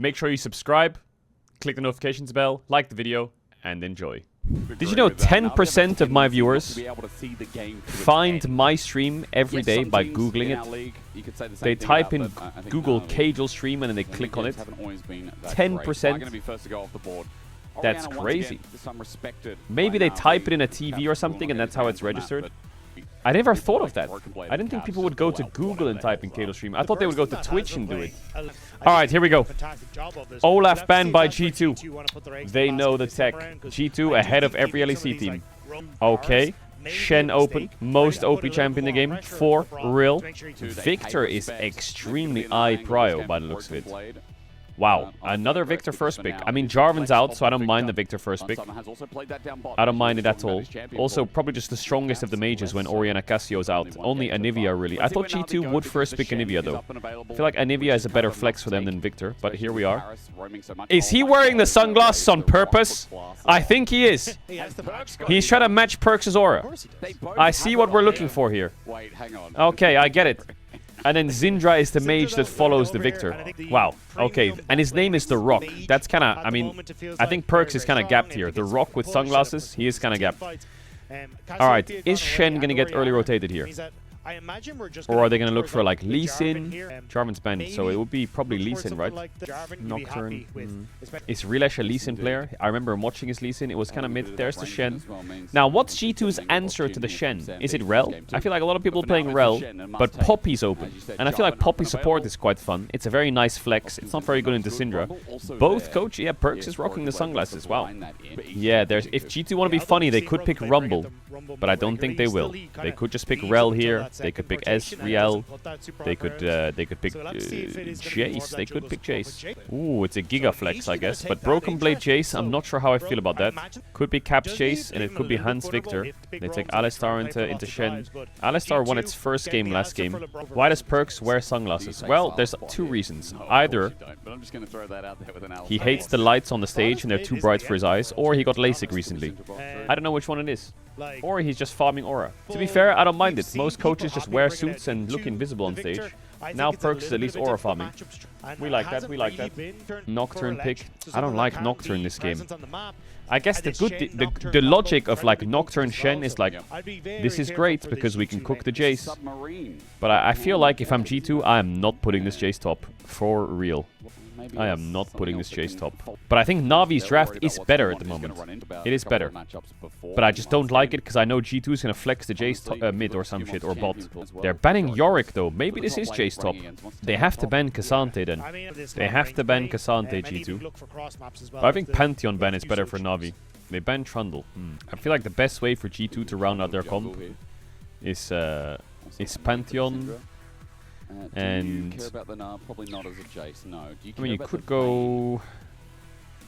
Make sure you subscribe, click the notifications bell, like the video, and enjoy. Did you know 10% of my viewers find my stream every day by Googling it? They type in Google Caedrel stream and then they click on it. 10%? That's crazy. Maybe they type it in a TV or something and that's how it's registered. I never thought of that. I didn't think people would go to Google and type in Caedrel stream. I thought they would go to Twitch and do it. Alright, here we go. Olaf banned by G2. They know the tech. G2 ahead of every LEC team. Okay. Shen open. Most OP champ in the game. For real. Victor is extremely prio by the looks of it. Wow, another Victor first pick. I mean, Jarvan's out, so I don't mind the Victor first pick. I don't mind it at all. Also, probably just the strongest of the mages when Orianna Cassio's out. Only Anivia, really. I thought G2 would first pick Anivia, though. I feel like Anivia is a better flex for them than Victor, but here we are. Is he wearing the sunglasses on purpose? I think he is. He's trying to match Perks' aura. I see what we're looking for here. Okay, I get it. And then Syndra is the mage that follows the Victor. Wow. Okay. And his name is The Rock. That's kind of... I mean, I think Perks is kind of gapped here. The Rock with sunglasses, he is kind of gapped. Alright. Is Shen going to get early rotated here? Or are they going to look for like Lee Sin? Jarvan's banned, so it would be probably Lee Sin, right? Nocturne. Is Rilesh a Lee Sin player? I remember watching his Lee Sin. It was kind of mid. There's the Shen. Now, what's G2's answer to the Shen? Is it Rel? I feel like a lot of people are playing Rel, but Poppy's open. And I feel like Poppy support is quite fun. It's a very nice flex. It's not very good into Syndra. Both coach, yeah, Perks is rocking the sunglasses. Wow. Yeah, if G2 want to be funny, they could pick Rumble. But I don't think they will. They could just pick Rel here. They could pick Riel. They could pick Jace. They could pick Jace. Ooh, it's a Giga flex, I guess. But Broken Blade Jace, I'm not sure how I feel about that. Could be Caps Jace, and it could be Hans Victor. They take Alistar into Shen. Alistar won its first game last game. Why does Perks wear sunglasses? Well, there's two reasons. Either he hates the lights on the stage and they're too bright for his eyes, or he got LASIK recently. I don't know which one it is. Or he's just farming aura. To be fair, I don't mind it. Most coaches just wear suits and look invisible on stage. Now Perks is at least aura farming. We like that, we like that. Nocturne pick. I don't like Nocturne this game. I guess the logic of like Nocturne Shen is like, this is great because we can cook the Jace. But I feel like if I'm G2, I am not putting this Jace top. For real. I am not putting this Jace top. But I think Navi's draft is better at the moment. It is better. But I just don't like it because I know G2 is going to flex the Jace mid or some shit or bot. They're banning Yorick though. Maybe this is Jace top. They have to ban Cassante then. They have to ban Cassante, G2. But I think Pantheon ban is better for Navi. They ban Trundle. I feel like the best way for G2 to round out their comp is Pantheon. And probably not as a Jace. No. I mean, you could go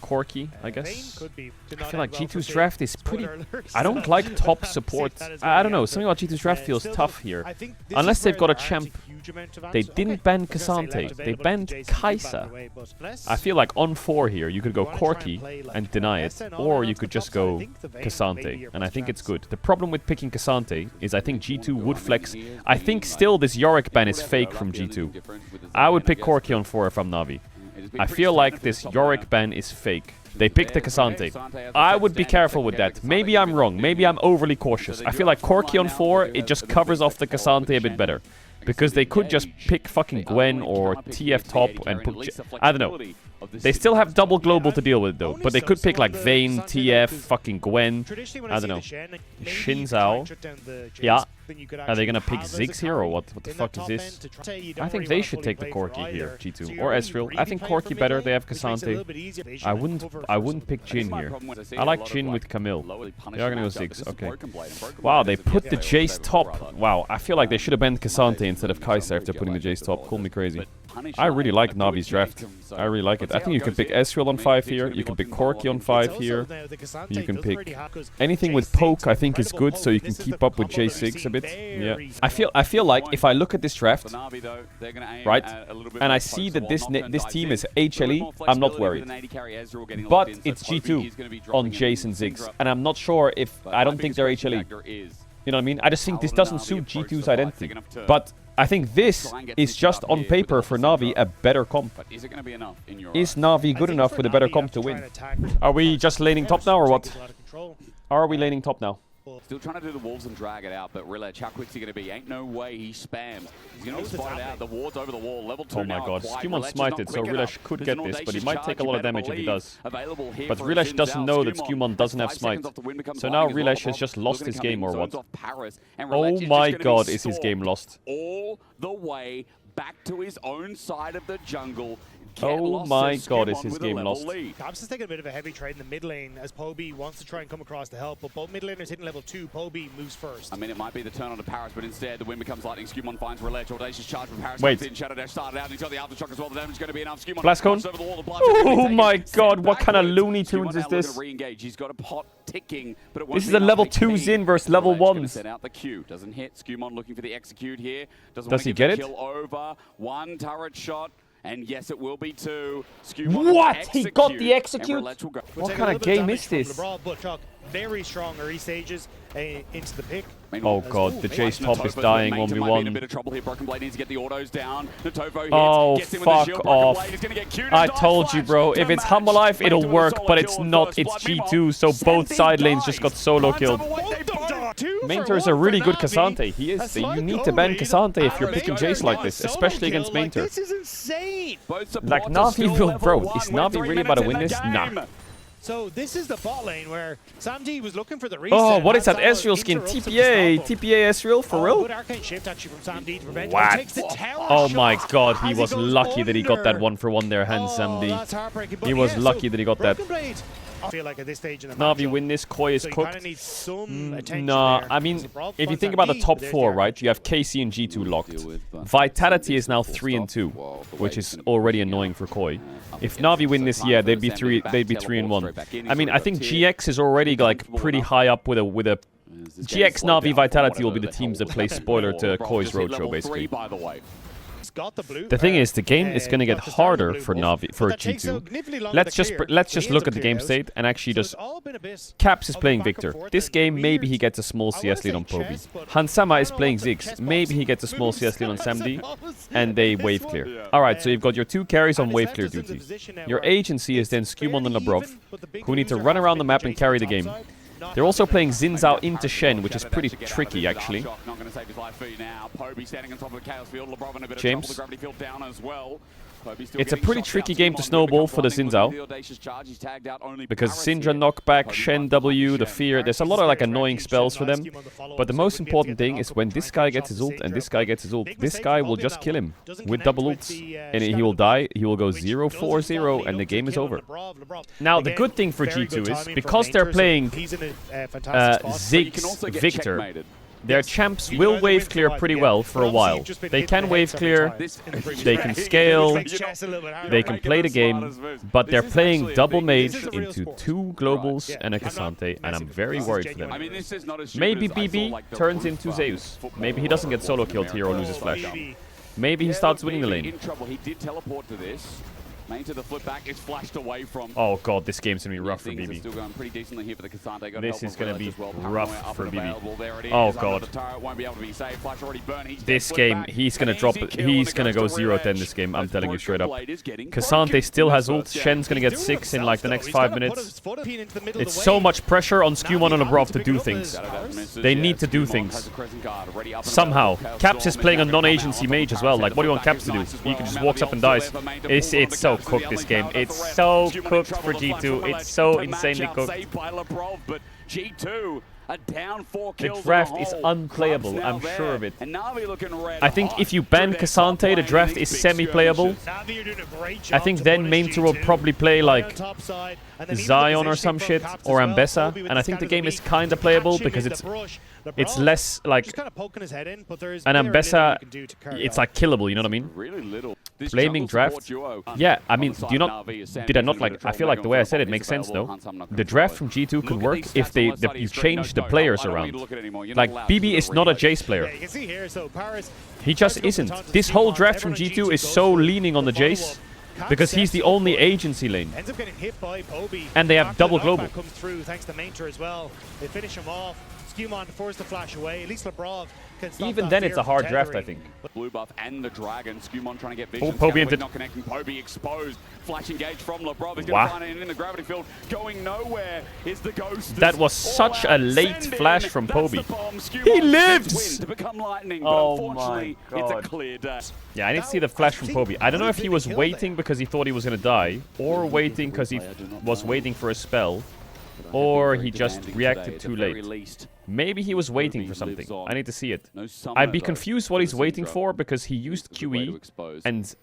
Corki, I guess. I feel like G2's draft is pretty... I don't like top support. I don't know. Something about G2's draft feels tough here. Unless they've got a champ. They didn't ban Cassante. They banned Kai'Sa. I feel like on 4 here, you could go Corki and deny it. Or you could just go Cassante. And I think it's good. The problem with picking Cassante is I think G2 would flex. I think still this Yorick ban is fake from G2. I would pick Corki on 4 if I'm Navi. I feel like this Yorick ban is fake. They picked the Cassante. I would be careful with that. Maybe I'm wrong. Maybe I'm overly cautious. I feel like Corki on 4, it just covers off the Cassante a bit better. Because they could just pick fucking Gwen or TF top and put... I don't know. They still have double global to deal with though. But they could pick like Vayne, TF, fucking Gwen. I don't know. Xin Zhao. Yeah. Are they gonna pick Ziggs here or what? What the fuck is this? I think they should take the Corki here, G2. Or Ezreal. I think Corki better. They have Cassante. I wouldn't pick Jhin here. I like Jhin with Camille. They are gonna go Ziggs. Okay. Wow, they put the Jace top. Wow, I feel like they should have banned Cassante instead of Kai'Sa if they're putting the Jace top. Call me crazy. I really like Navi's draft. I really like it. I think you can pick Ezreal on 5 here. You can pick Corki on 5 here. You can pick anything with poke. I think is good, so you can keep up with J6 a bit. Yeah. I feel like if I look at this draft, right, and I see that this team is HLE, I'm not worried. But it's G2 on Jace and Ziggs, and I'm not sure if I don't think they're HLE. You know what I mean? I just think this doesn't suit G2's identity. But I think this is just on paper for Navi a better comp. Is Navi good enough with a better comp to win? Are we just laning top now or what? Are we laning top now? Still trying to do the walls and drag it out, but Rilech, how quick's he going to be? Ain't no way he spams. He's going to be spotted out. The ward's over the wall. Level 2 oh my god. Skewmon smited, so Rilech could get this, but he might take a lot of damage if he does. But Rilech doesn't know that Skewmon doesn't have smite. So now Rilech has just lost his game or what? Oh my god, is his game lost? All the way back to his own side of the jungle. Oh my god, is his game lost? Gabs is taking a bit of a heavy trade in the mid lane as Poby wants to try and come across to help, but both mid laners hitting level 2. Poby moves first. I mean, it might be the turn on to Paris, but instead the wind becomes lightning. Skewmon finds Rilech. Audacious charge from Paris. Wait. In. Shadow Dash started out, and he's got the aftershock as well. The damage is going to be enough. Skewmon Blast Cone. Oh my god, what kind of Looney Tunes is this? He's got a pot ticking, but this is a level 2 Xin versus level 1s. Set out the Q. Doesn't hit. Skewmon looking for the execute here. Does he get it? Kill over. One turret shot. And yes, it will be 2. What? He got the execute? What kind of game is this? Very strong early stages into the pick. Oh god, the Jace top is dying 1v1. A bit of trouble here. Broken Blade needs to get the autos down. Oh, fuck off. I told you, bro. If it's Humble Life, it'll work, but it's not. It's G2, so both side lanes just got solo killed. Mainter is a really good Cassante. He is. You need to ban Cassante if you're picking Jace like this, especially against Mainter. This is insane. Like, Navi will... Bro, is Navi really about to win this? Nah. So this is the bot lane where Samd was looking for the reset. Oh, what is that Ezreal skin? TPA. TPA Ezreal, for real? Good arcane shift actually from Samd to prevent what? Oh my god, he was lucky that he got that 1-for-1 there, hand Samd. He was lucky that he got that. I feel like at this stage in the Navi win this, Koi is cooked. Nah, I mean, if you think about the top 4, right, you have KC and G2 locked. Vitality is now 3-2, which is already annoying for Koi. If Navi win this, yeah, they'd be 3-1. I mean, I think GX is already like pretty high up with a GX, Navi, Vitality will be the teams that play spoiler to Koi's roadshow, basically. The thing is, the game is going to get harder for Navi, for G2. Let's just look at the game state and actually just... Caps is playing Victor. This game, maybe he gets a small CS lead on Poby. Hansama is playing Ziggs. Maybe he gets a small CS lead on Samd, and they wave clear. Alright, so you've got your 2 carries on wave clear duty. Your agency is then Skewmon and Labrov, who need to run around the map and carry the game. They're also playing Xin Zhao into Shen, which is pretty tricky, actually. James. It's a pretty tricky game to snowball for the Xin Zhao. Because Syndra knockback, Shen W, the fear, there's a lot of like annoying spells for them. But the most important thing is when this guy gets his ult and this guy gets his ult, this guy will just kill him with double ults. And he will die, he will go 0-4-0 and the game is over. Now the good thing for G2 is, because they're playing Ziggs Victor, their champs will wave clear pretty well for a while. They can wave clear, they can scale, they can play the game, but they're playing double mage into 2 globals and a Cassante, and I'm very worried for them. Maybe BB turns into Zeus. Maybe he doesn't get solo killed here or loses flash. Maybe he starts winning the lane. To the flip back, it's flashed away from. Oh god, this game's gonna be rough for BB. Still going pretty decently here for the Cassante. This is gonna be rough for BB. Oh god. This game, he's gonna drop it. He's gonna go 0-10 this game, I'm telling you straight up. Cassante still has ult. Shen's gonna get 6 in like the next 5 minutes. It's so much pressure on Skewmon and Labrov to do things. They need to do things. Somehow. Caps is playing a non-agency mage as well. Like, what do you want Caps to do? He can just walks up and dies. It's so cooked, this game. It's so cooked for G2. It's so insanely cooked. The draft is unplayable, I'm sure of it. I think if you ban Cassante, the draft is semi-playable. I think then Mainter will probably play like Zion or some shit, or Ambessa, and I think the game is kinda playable because it's less like an Ambessa, it's like killable, you know what I mean? Flaming draft? Yeah, I mean, did I not like, I feel like the way I said it makes sense though. The draft from G2 could work if you change the players around. Like, BB is not a Jace player. He just isn't. This whole draft from G2 is so leaning on the Jace, because he's the only agency lane. And they have double global. Skewmon forced the flash away. At least Lebrov can stop Even that then, fear it's a from hard draft, I tethering. think. Blue buff and the dragon. Skewmon trying to get vision. Poby Scandal entered. not connecting. Poby exposed. Flash engage from Lebrov. He's Wow. going to find it in the gravity field. Going nowhere is the ghost. That was such a late flash from Poby. He lives! To become lightning, but Oh unfortunately, my it's a God. clear day. Yeah, I didn't see the flash from Poby. I don't know if he was waiting because he thought he was going to die, or waiting because he was waiting for a spell, or he just reacted too late. Maybe he was waiting for something. I need to see it. I'd be confused what he's waiting for because he used QE, and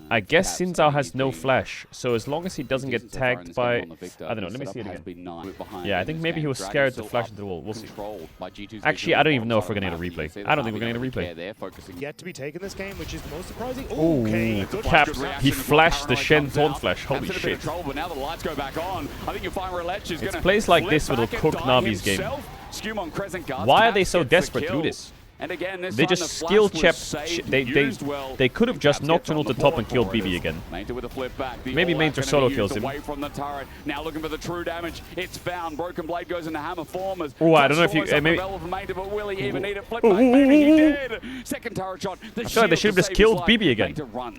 I guess Xin Zhao has no flash, so as long as he doesn't get tagged by... I don't know, let me see it again. Yeah, I think maybe he was scared to flash into the wall. We'll see. Actually, I don't even know if we're going to get a replay. I don't think we're going to get a replay. Yet to be taken this game, which is the most surprising. Ooh, Okay, good Caps. one. He flashed the Shen taunt flash. Holy Cap's in a bit shit. of trouble, but now the lights go back on. I think you'll find Relech is going to plays like flip this that'll back cook and die Navi's game. himself. Skewmon Crescent guards. Why are Caps they so gets the desperate to do kill. this? And again, this They time just the skill flash was check. saved, They well. could have just Caps nocturnal gets to on top and the killed board. BB again. Mainter with a flip back. The Maybe all-out Mainter gonna solo be kills used him. away from the turret. Now looking for the true damage. It's found. Broken Blade goes into hammer form. Oh, I don't know if you... maybe... Mainter, but will he even need it? Flip back. Maybe he did. Second turret shot. I feel like they should have just killed BB again.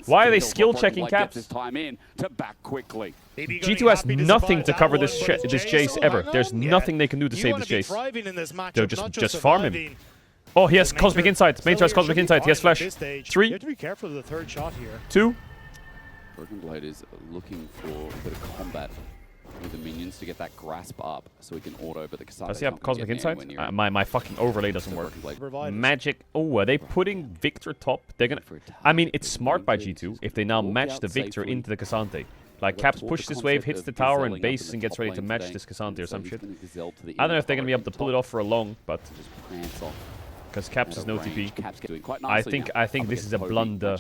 Why are they skill checking Caps? This time in to back quickly. G2 has nothing to cover this chase ever. There's nothing they can do to save this chase. They'll just farm him. Oh, he has Cosmic Insight. Mainter has Cosmic Insight. He has Flash. 3. You have to be careful of the third shot here. 2. Broken Blade is looking for a bit of combat with the minions to get that grasp up so he can auto, but the Cassandra Does he have Cosmic Insight? My fucking overlay doesn't work. Magic. Oh, are they putting Victor top? They're gonna... I mean, it's smart by G2 if they now match the Victor into the Cassante. Like, Caps pushes this wave, hits the tower, and bases and gets ready to match this Cassante or some shit. I don't know if they're gonna be able to pull it off for a long, but... Because Caps is no TP. I think this is a blunder.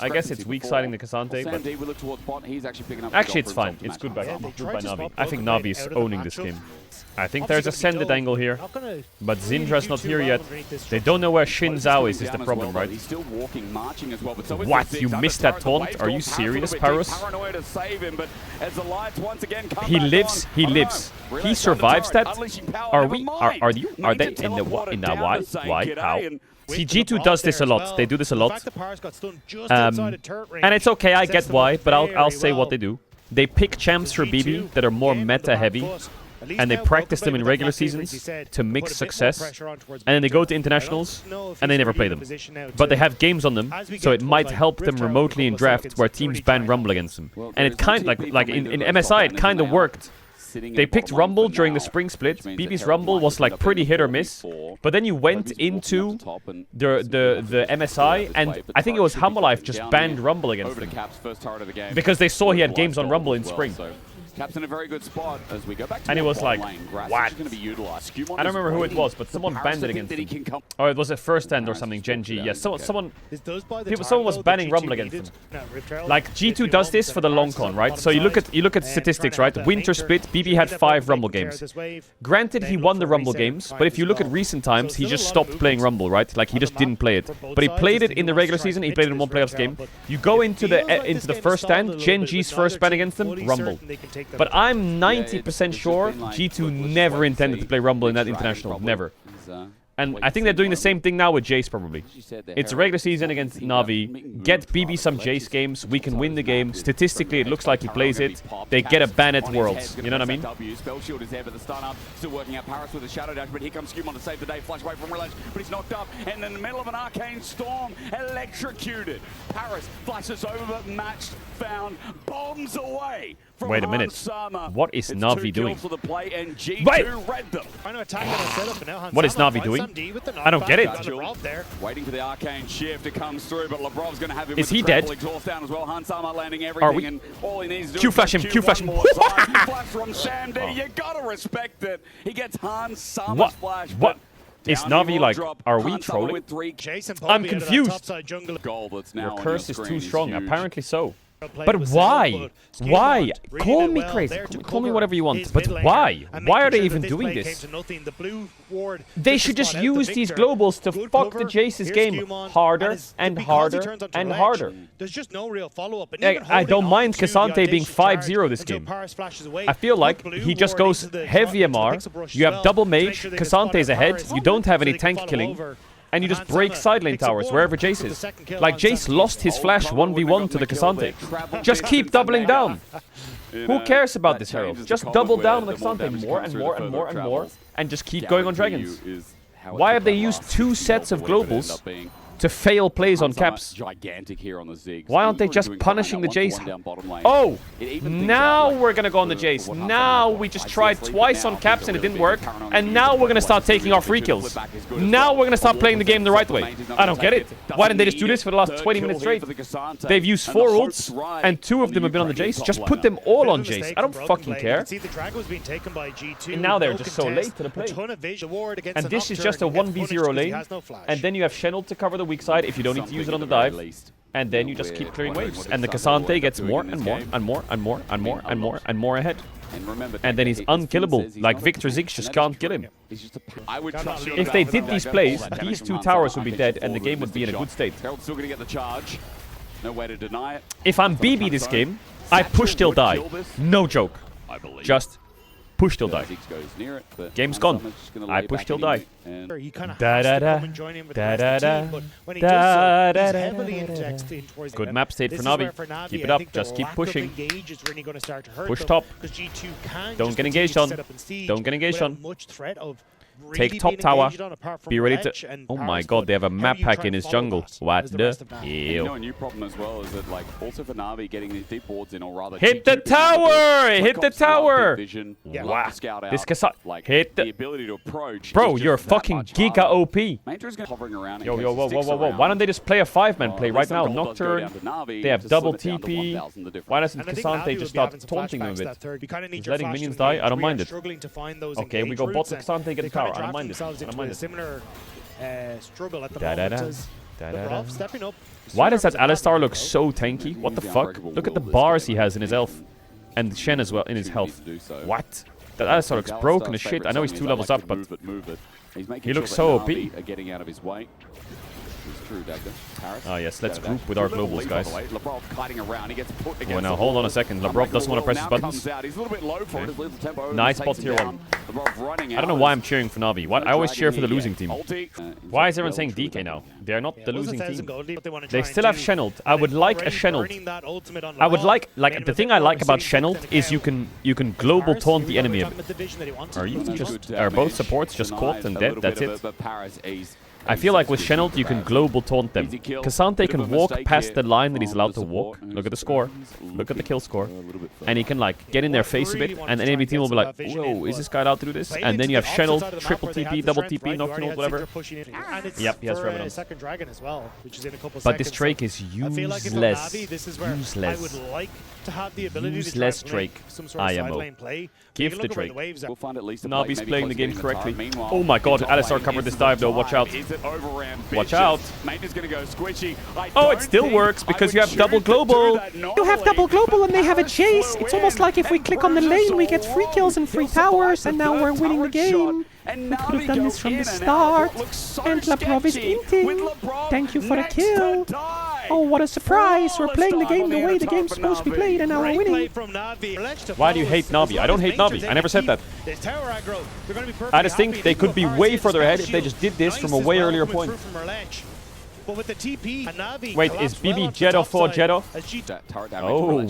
I guess it's weak siding the Cassante, but actually it's fine. It's good by Navi. I think Navi is owning this game. I think there's a Sended angle here, but Zindra's not here yet. They don't know where Xin Zhao is the problem, right? What? You missed that taunt? Are you serious, Paros? He lives. He lives. He survives that. Are they in the why? Why? How? See, G2 does this a lot. They do this a lot. And it's okay, I get why, but I'll say what they do. They pick champs for BB that are more meta heavy, and they practice them in regular seasons to mix success, and then they go to internationals, and they never play them. But they have games on them, so it might help them remotely in drafts where teams ban Rumble against them. And it kind of, like in MSI, it kind of worked. They picked Rumble during the spring split. BB's Rumble was like pretty hit or miss. But then you went into the MSI, and I think it was Hammerlife just banned Rumble against them. Because they saw he had games on Rumble in spring. Caps in a very good spot as we go back to and it was like, what? I don't remember who it was, but someone banned it against him. Oh, it was a first end or something, Gen G. Yes, someone was banning Rumble against him. Like, G2 does this for the long con, right? So you look at statistics, right? Winter split, BB had 5 Rumble games. Granted, he won the Rumble games, but if you look at recent times, he just stopped playing Rumble, right? Like, he just didn't play it. But he played it in the regular season, he played it in one playoffs game. You go into the first stand, Gen G's first ban against them, Rumble. But I'm 90% sure G2 never intended to play Rumble in that international. Never. And I think they're doing the same thing now with Jace, probably. It's a regular season against Navi. Get BB some Jace games. We can win the game. Statistically, it looks like he plays it. They get a ban at Worlds. You know what I mean? Spell shield is there, but the stun up still working out. Paris with a shadow dash, but here comes Skewmon to save the day. Flash away from Relech, but he's knocked up. And in the middle of an arcane storm, electrocuted. Paris flashes over, but matched, found, bombs away. Wait a minute. What is Navi doing? Wait! What is Navi doing? I don't get it. Waiting for the arcane shift. It comes through, but Lebrov's going to have him. Is he dead? As well. Hansama landing everything, Are we? And all he needs to do Q flash him. Q flash him. Flash from Sam D. You gotta respect it. He gets Hansama's flash. What? Is Navi like, are we trolling? I'm confused. Goal that's now your curse is too strong. Apparently so. But why? Why? Call me crazy. Call me whatever you want. But why? Why are they even doing this? They should just use these globals to fuck the Jace's game harder and harder and harder. There's just no real follow-up. I don't mind Cassante being 5-0 this game. I feel like he just goes heavy MR. You have double mage, Cassante's ahead. You don't have any tank killing. And you just break side lane towers wherever Jace is. Like, Jace lost his flash 1v1 to the Cassante. Just keep doubling down. Who cares about this Herald? Just double down on the Cassante more and more and more and more. And just keep going on dragons. Why have they used 2 sets of globals to fail plays on caps? Why aren't they just punishing the Jace? Oh! Now we're gonna go on the Jace. Now we just tried twice on caps and it didn't work. And now we're gonna start taking our free kills. Now we're gonna start playing the game the right way. I don't get it. Why didn't they just do this for the last 20 minutes straight? They've used 4 ults and 2 of them have been on the Jace. Just put them all on Jace. I don't fucking care. And now they're just so late to the play. And this is just a 1v0 lane. And then you have Shenel to cover the weak side if you don't need to use it on the dive, and then you just keep clearing waves, and the Cassante gets more and more and more and more and more and more and more ahead, and then he's unkillable. Like, Victor Ziggs just can't kill him. If they did these plays, these 2 towers would be dead and the game would be in a good state. If I'm BB this game, I push till die. No joke. Just push till die. Game's gone. I push till die. Da da da. Da da da. Da da da. Good map state for Navi. Keep it up. Just keep pushing. Push top. Don't get engaged on. Don't get engaged on. Take top tower. Be ready to... Oh my god, they have a map hack in his jungle. What the hell? You know, a new problem as well is that, like, also for Navi, getting these deep boards in, or rather... Hit the tower! Hit the tower! Wow. This Cassante... Hit the... ability to approach. Bro, you're fucking giga OP. Yo, whoa. Why don't they just play a 5-man play right now? Nocturne, they have double TP. Why doesn't Cassante just start taunting them a bit? He's letting minions die? I don't mind it. Okay, we go bot to Cassante, get the tower. I don't mind it. I don't mind it. Similar struggle at the moment. Stepping up. Why does that Alistar look so tanky? What the fuck? Look at the bars he has in his health. And Shen as well in his health. What? That Alistar looks broken as shit. I know he's 2 levels up, but he looks so OP. Ah yes, let's group with our globals, guys. Oh, now hold on a second. Labrov doesn't want to press his buttons. Okay. Nice spot tier 1. I don't know why I'm cheering for Navi. I always cheer for the losing team. Why is everyone saying DK now? They are not the losing team. They still have Sheneld. I would like a Sheneld. I would like the thing I like about Sheneld is you can global taunt the enemy a bit. Are both supports just caught and dead? That's it. I feel like with Sheneld, you can global taunt them. Cassante can walk past the line that he's allowed to walk. Look at the score. Look at the kill score. And he can, like, get in their face a bit, and the enemy team will be like, whoa, is this guy allowed to do this? And then you have Sheneld, triple TP, double TP, Nocturnal, whatever. Yep, he has Revenant. But this Drake is useless. Useless. Useless Drake. IMO. Give the Drake. Navi's playing the game correctly. Oh my god, Alistar covered this dive though, watch out. Watch out. Oh, it still works because you have double global. You have double global and they have a chase. It's almost like if we click on the lane, we get 3 kills and 3 towers, and now we're winning the game. We could have done this from the start. And Labrov is inting. Thank you for the kill. Oh, what a surprise. We're playing the game the way the game's supposed to be played, and now we're winning. Why do you hate Navi? I don't hate Navi. I never said that. I just think they could be way further ahead if they just did this from a way earlier point. Wait, is BB Jetto for Jetto? Oh,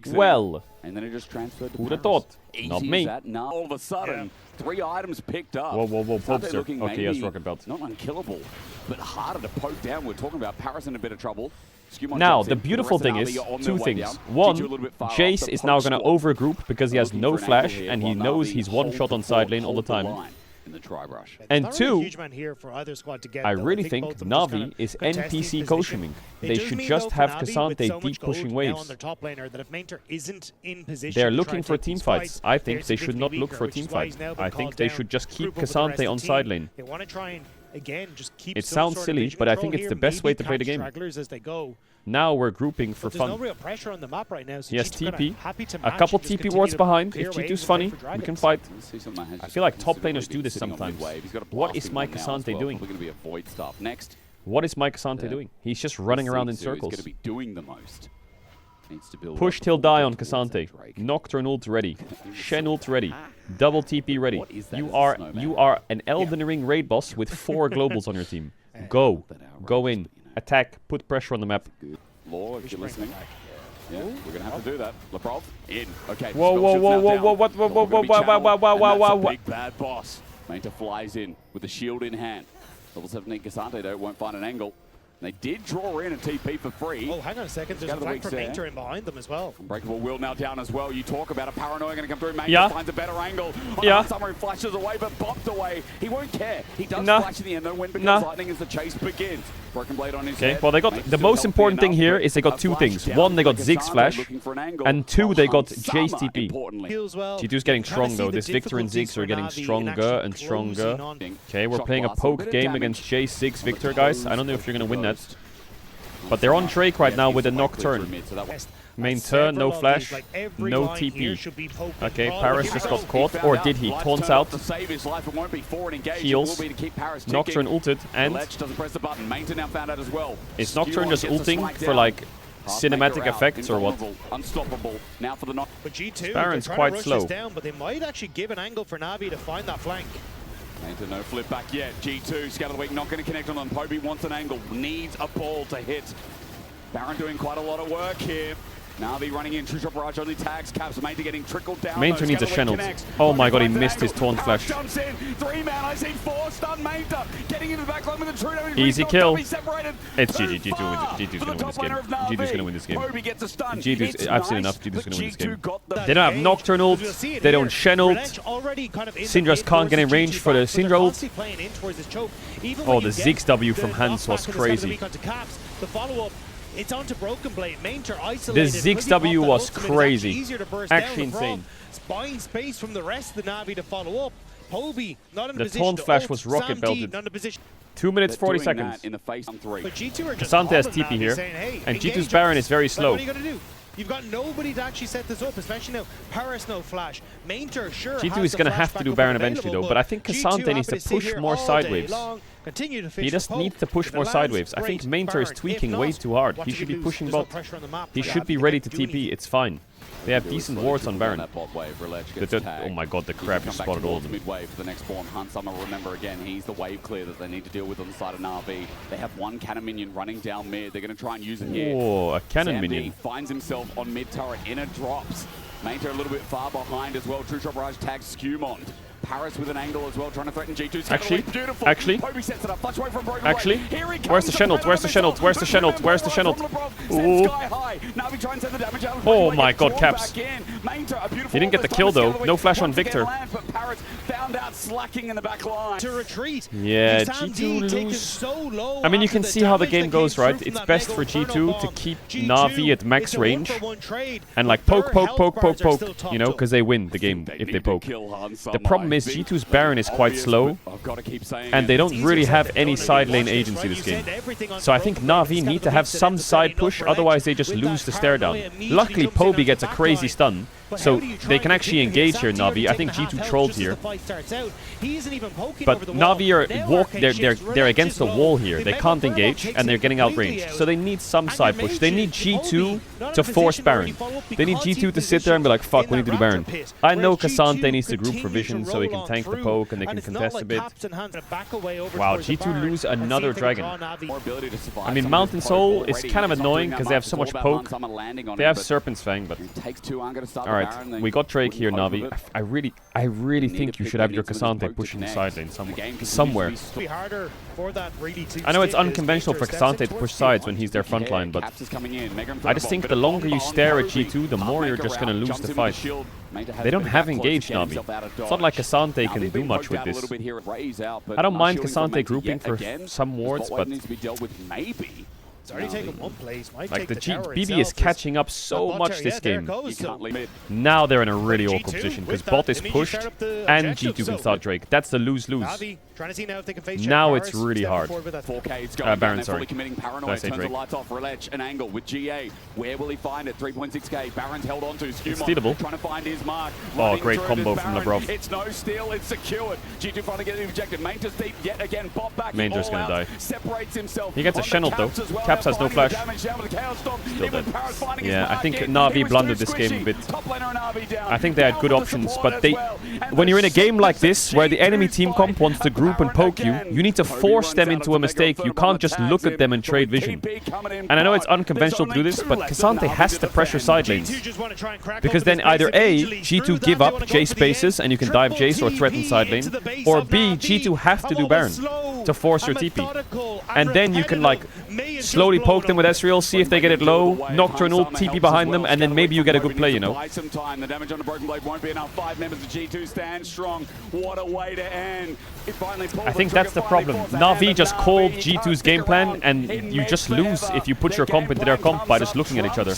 well. And then it just transferred to Who'd have thought? Not me. All of a sudden, 3 items picked up. Whoa, Popster. Okay, he has Rocket Belt. Not unkillable, but harder to poke down. We're talking about Paris in a bit of trouble. Now, the beautiful thing is, 2 things. One, Jace is now going to overgroup because he has no flash and he knows he's 1-shot on side lane all the time. And 2, I really think Navi is NPC co-streaming. They should just have Cassante deep pushing waves. They're looking for team fights. I think they should not look for team fights. I think they should just keep Cassante on side lane. again, just keep It sounds silly, but I think it's the best way to play the game. As they go. Now we're grouping for There's fun. no real pressure on the map right now, so Yes, G2 TP. happy to A match couple and just TP continue wards to behind. clear If waves G2's and funny, play for we can Dragons. fight. See some of my I feel like top consistently laners do this sitting on sometimes. mid-wave. He's got a What is blasting Mike one now as Asante well. doing? Probably going to be a void stuff next. What is Mike Asante doing? He's just running around in Is going circles. to be doing the most. Needs to build Push up till before die we on get towards that Cassante. Drake. Nocturne ult ready. Shen ult ready. Double TP ready. What is that? You Is it are Snowman? an Elden Ring raid boss with 4 globals on your team. Go. Go in. Attack. Put pressure on the map. Good. Law, if you're listening. Yeah, we're going to have to do that. Leprov, in. Okay. Whoa, whoa, whoa, whoa, whoa, what, whoa, whoa, whoa, whoa, whoa, whoa, whoa, whoa. Big bad boss. Manta flies in with the shield in hand. Level 17 Cassante, though, won't find an angle. They did draw in a TP for free. Oh, hang on a second. There's a flank for Painter in behind them as well. Unbreakable will now down as well. You talk about a paranoia going to come through. Manta Yeah. finds a better angle. Yeah. Summer flashes away, but bopped away. He won't care. He does Nah. flash in the end, though, when becomes Nah. lightning as the chase begins. Broken blade on his Okay, head. well, they got Manta's the still most healthy important thing enough, here but is they got a 2 flash things. down One, they got for Ziggs Cassante flash, looking for an angle. and 2, they got Summer, Jace TP. importantly. Heals well. G2's getting Kinda strong see though. the This Victor and difficulties Ziggs are for getting Navi in stronger actually and closing stronger. on. Okay, we're Shock playing a blast, poke bit of game damage against J6 on the Victor, guys. I don't know if you're going to win that. Toast. But they're on Drake right now with a He's away through Nocturne. mid, so that was- Main Several turn, no of these, flash, like every no line here TP. should be poking Okay, Brawl. Paris Here just we got go. caught, He or found did out. he? Lights Taunts turn out, up to save his life. It won't be forward engaged. Heals. It will be to keep Paris ticking. Nocturne ulted, and Ledge doesn't press the button. Mainta now found out as well. is Nocturne Skew just on gets the ulting smack for down. like Half-maker cinematic out. effects or what? Invulnerable. Unstoppable. Now for the knock. But G2, Baron's they're trying quite to rush slow. this down, but they might actually give an angle for Navi to find that flank. Mainta no flip back yet. G2, Scout of the Week, not going to connect on them. Poby wants an angle. Needs a ball to hit. Baron doing quite a lot of work here. Navi running in, True Shot Barrage only tags Caps. Mainta getting trickled down. Mainta needs a Shen ult. Oh my god, he missed his taunt flash. Jumps in, 3-man, I see 4 stun Mainta. Getting into the back line with a True. Easy kill. It's It's GG. G2 wins it. G2's going to win this game. G2's going to win this game. Poby gets a stun. G2's, It's I've seen nice, enough. G2's but going to win this G2 game. got the They don't have Engage, Nocturne because ult. we'll see it They here. don't Shen ult. Relench already kind of in the Syndra's mid can't get in towards range G2 for the box, but Syndra they're ult. constantly playing in towards this choke. Even Oh, when the you get Ziggs W from the Hans knockback was of the Scout of the crazy. Week onto Caps, the follow-up, it's onto Broken Blade. Mainter The isolated. Ziggs W was crazy. Easier to burst Actually down. insane. It's buying space from the rest of the Navi to follow up. Poby not in a The position taunt to flash ult. was rocket Sam D belted. not in a position. 2 minutes, They're 40 doing that seconds. in the face on 3. But G2 are just Cassante has on TP Navi here, saying, hey, and engage G2's us. Baron is very Like, slow. what are you going to do? You've got nobody to actually set this up, especially now. Paris no flash. Mainter sure G2 has is the going to flash have to back do up Baron available, eventually though, but I think G2 Cassante needs happy to sit push here more all day sideways. long, continue to fish He for just Pope. needs to push If it more lands, sideways. I think great, Mainter is Baron. tweaking If way not, too hard. what He do should you be lose? pushing There's no bot. pressure on the map. He Yeah, should be they ready can't to do TP. anything. It's fine. They have decent wards on Baron. Oh my god, the crap just spotted all of them. Mid-wave for the next spawn. Hunt Summer, remember again, he's the wave clear that they need to deal with on the side of Navi. They have one cannon minion running down mid. They're going to try and use it here. Oh, a cannon Sam D minion. finds himself on mid turret. Inner drops. Mainter a little bit far behind as well. True Shot Barrage tags Skewmond. Paris with an angle as well, trying to threaten G2. Actually, beautiful. actually, Poby sets it up. Flush away from Broken actually, Blade. Here he comes. where's the Shen ult? Where's the Shen ult? Where's the Shen ult? Where's the Shen ult? Ooh. Navi try and send the damage out. Oh my god, Caps. Mainter, a beautiful He didn't get the kill though. No flash on Victor. But Paris found out slacking in the back line. To retreat. Yeah, Sam G2 D taken lose. so low I mean, you after can the see how the damage game that goes, came right? through from It's that best Mega for Inferno G2 to bomb. keep G2, Navi at max it's a range. 1-for-1 trade, And but like their poke, poke, health poke, poke, bars are poke, still topped you know, up. because they win the game if they poke. The problem is G2's Baron is quite slow, and they don't really have any side lane agency this game. So I think Navi need to have some side push, otherwise they just lose the stare down. Luckily, Poby gets a crazy stun, so they can actually engage here, Navi. I think G2 trolled here. But Navi are they're against the wall here. They can't engage, and they're getting outranged. So they need some side push. They need G2 to force Baron. They need G2 to sit there and be like, fuck, we need to do Baron. I know Cassante needs to group for vision so he can tank the poke and they can contest a bit. Wow, G2 lose another dragon. I mean, Mountain Soul is kind of annoying because they have so much poke. They have Serpent's Fang, but... Alright, we got Drake here, Navi. I really think you should have your Cassante pushing the side lane somewhere. I know it's unconventional for Cassante to push sides when he's their front line, but I just think the longer you stare at G2, the more you're just going to lose the fight. They don't have engaged Navi. It's not like Cassante can do much with this. I don't mind Cassante grouping for some wards, but It's already taken one place. like the BB is catching up so much this game. Now they're in a really awkward position because bot is pushed and G2 can start Drake. That's the lose-lose. Trying to see now if they can face Now Paris. it's really Step hard. forward with that. 4K, it's going Baron, down, sorry. fully committing Did I Paranoid, say turns Drake? the lights off, Relech, an angle with GA. Where will he find it? 3.6K, Baron's held on to, It's Skewmon stealable. trying to find his mark. Oh, Running great through combo it is from Baron. Labrov. It's no steal, it's secured. G2 finally getting ejected. Mantis deep yet again, bot back. Manger's all gonna out, die. Separates himself. He gets a onto Shenled though. Caps as well. Caps They're has no finding the flash. damage down with the Chaos Storm. Still Even dead. Paris finding his Yeah, I mark think in. Navi He was blundered too this game a squishy. bit. Top laner Navi down. I think they had Down good with the options, support but as they, well. And when the you're in a game like Shepherds this, where the enemy team fight comp wants to group and poke you, you need to force them into a mistake. You can't just look at them and trade vision. And I know it's unconventional to do this, but Cassante has to pressure side lanes. G2 just want to try and crack Because open then this either base A, immediately. G2 Through give that, up they wanna J go for the end. spaces and you can dive Jace or threaten side lane. into the base Or of B, Navi. G2 have to A do little Baron slow to force your and TP. methodical And then you can like May is slowly just blown poke them with up. Ezreal, see if they get it low, Nocturnal, TP behind them, and then maybe you get a good play, you know. Buy some time. The damage on the Broken Blade won't be enough. 5 members of G2 stand strong. What a way to end. It finally pulled I think that's the problem. Navi just called G2's game plan, and you just lose if you put your comp into their comp by just looking at each other.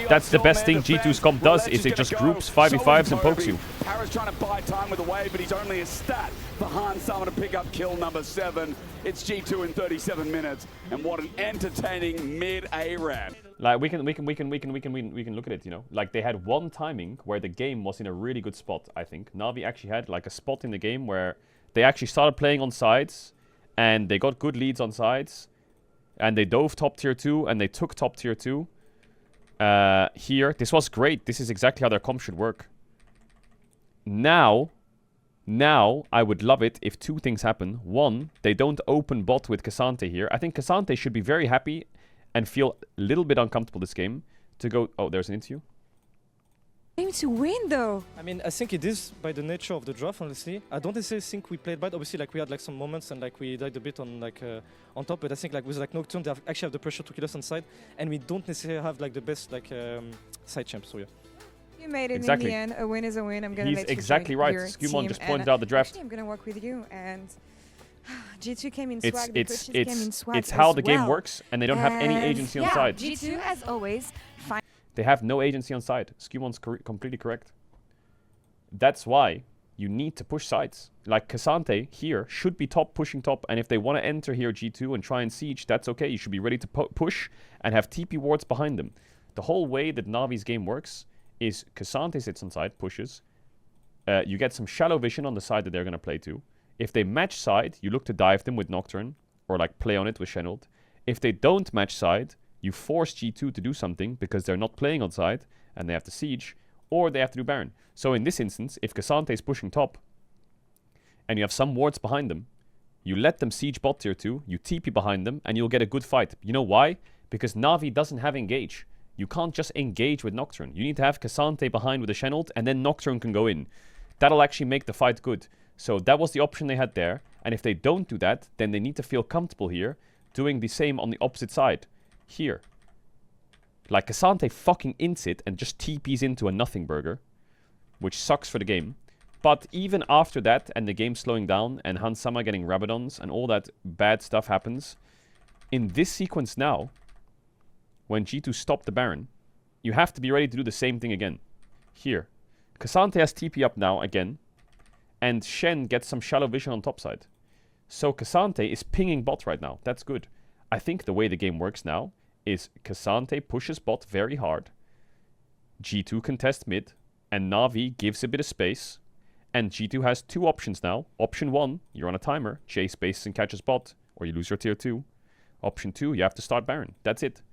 That's the best thing G2's comp does, is it just groups 5v5s and pokes you. Paris trying to buy time with the wave, but he's only a stat for Han Summer to pick up kill number 7. It's G2 in 37 minutes, and what an entertaining mid ARAM. Like we can look at it, you know. Like they had one timing where the game was in a really good spot, I think. Navi actually had like a spot in the game where they actually started playing on sides and they got good leads on sides and they dove top tier 2 and they took top tier 2. Here, this was great. This is exactly how their comp should work. Now, I would love it if 2 things happen. 1, they don't open bot with Cassante here. I think Cassante should be very happy and feel a little bit uncomfortable this game to go... Oh, there's an interview. Game to win though. I mean, I think it is by the nature of the draft, honestly. I don't necessarily think we played bad. Obviously, like we had like some moments and like we died a bit on like on top. But I think like with like Nocturne, they actually have the pressure to kill us on side, and we don't necessarily have like the best like side champ. So yeah. You made it Exactly. in the end. A win is a win. I'm gonna He's let you exactly join right. your Skewmon team, just and pointed out the draft. Actually, I'm gonna work with you and G2 came in It's swag. The coaches came in swag it's how as the game well. works, and they don't have any And agency on yeah, side. G2 as always. They have no agency on side. Skewnon's completely correct. That's why you need to push sides. Like Cassante here should be top, pushing top, and if they want to enter here G2 and try and siege, that's okay. You should be ready to push and have TP wards behind them. The whole way that Navi's game works is Cassante sits on side, pushes. You get some shallow vision on the side that they're going to play to. If they match side, you look to dive them with Nocturne or like play on it with Shenled. If they don't match side, you force G2 to do something because they're not playing on side and they have to siege, or they have to do Baron. So in this instance, if Cassante is pushing top and you have some wards behind them, you let them siege bot tier 2, you TP behind them, and you'll get a good fight. You know why? Because Navi doesn't have engage. You can't just engage with Nocturne. You need to have Cassante behind with a Shenled, and then Nocturne can go in. That'll actually make the fight good. So that was the option they had there. And if they don't do that, then they need to feel comfortable here doing the same on the opposite side. Here. Like Cassante fucking ints it and just TPs into a nothing burger, which sucks for the game. But even after that and the game slowing down and Hansama getting Rabadons and all that bad stuff happens, in this sequence now, when G2 stopped the Baron, you have to be ready to do the same thing again. Here. Cassante has TP up now again, and Shen gets some shallow vision on top side. So Cassante is pinging bot right now. That's good. I think the way the game works now is Cassante pushes bot very hard, G2 contests mid, and Navi gives a bit of space, and G2 has 2 options now. Option 1, you're on a timer, chase spaces and catches bot, or you lose your tier 2. Option 2, you have to start Baron. That's it.